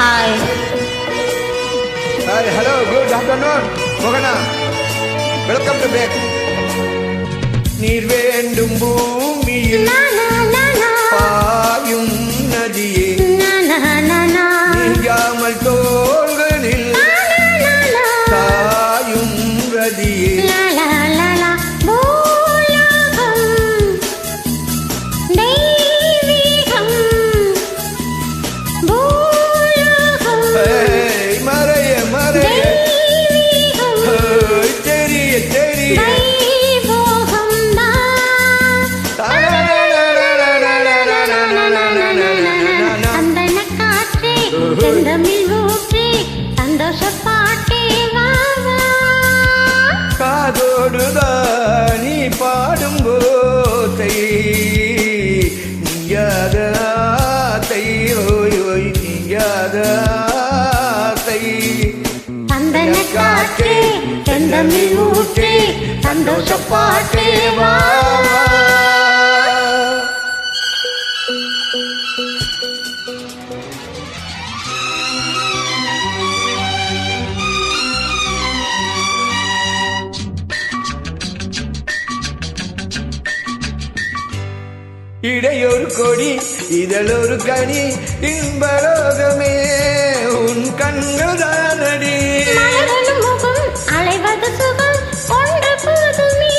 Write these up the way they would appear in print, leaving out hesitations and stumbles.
Hi. Hi, hello, good afternoon. Mogana, welcome to back. நீர் வேண்டும் பூமியில் பாயும் நதியே நீங்காமல் தோள்களில் தாயும் ரதியே மறைய மறைய தெரிய தெரிய காதோடுதான் நீ பாடும் கோத்தை நீயாத ஆத்தை ஓய் ஓய் நீயாத ஆத்தை சந்தன காற்றே செந்தமிழ் ஊற்றே சந்தோஷ பாட்டே வா. இடையொரு கொடி இதழொரு கனி இன்பலோகமே உன் கண்கள் தானடி அலைவது சுகம் ஒன்று போதுமே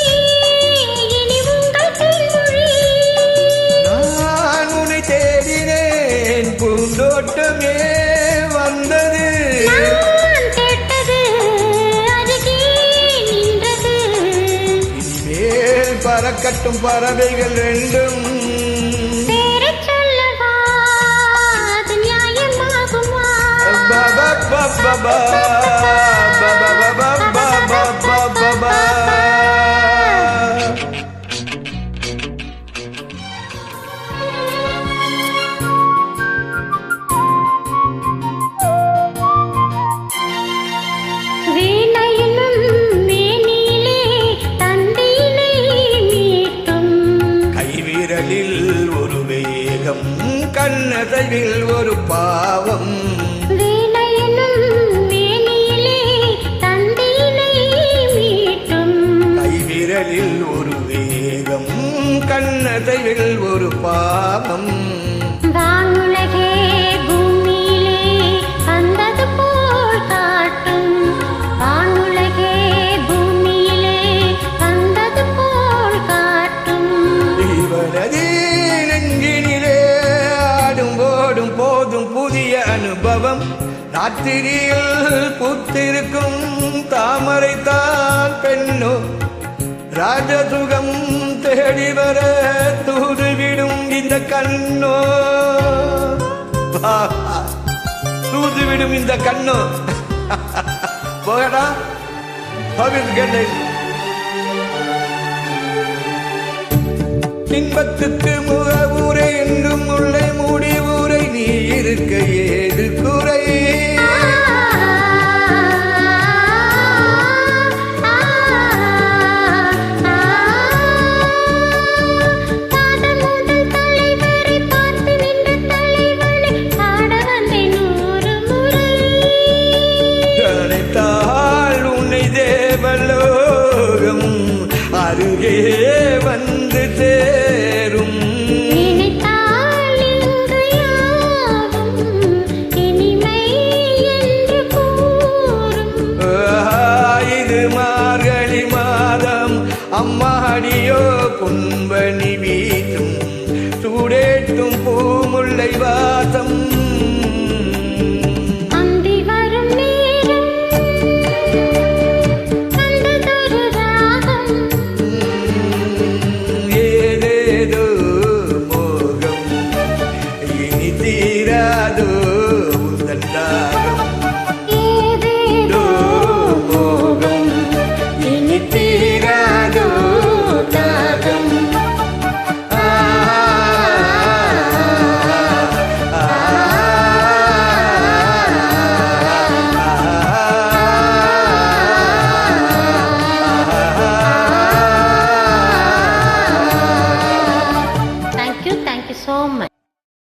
இனி உங்கள் பெண்மொழி. நான் உன்னை தேடினேன் பூந்தோட்டமே வந்தது நான் கேட்டது அருகே நின்றது. இனிமேல் பறக்கட்டும் பறவைகள் ரெண்டும் பேரைச் சொல்லவா அது நியாயமாகுமா? பாபா பாபா ஒரு வேகம் கண்ணசைவில் ஒரு பாவம் கைவிரலில் ஒரு வேகம் கண்ணசைவில் ஒரு பாவம் வானுலகே பூமியிலே வந்தது போல் காட்டும் வானுலகே பூமியிலே வந்தது போல் காட்டும் இவனதே நெஞ்சினிலே ஆடும் ஓடும் போதும் புதிய அனுபவம் ராத்திரியில் பூத்திருக்கும் தாமரை தான் பெண்ணோ ராஜசுகம் தேடி வர தூதுவிடும் இந்த கண்ணோ தூதுவிடும் இந்த கண்ணோ போகடா இன்பத்துக்கு முகவுரை என்றும் உள்ளே மூடி ஊரை நீ இருக்க ஏது குறை அருகே வந்து சேரும் இது மார்கழி மாதம் அம்மாடியோ பொன்பனி வீசும் சூடேற்றும் பூமுல்லை வாசம் தீராதோ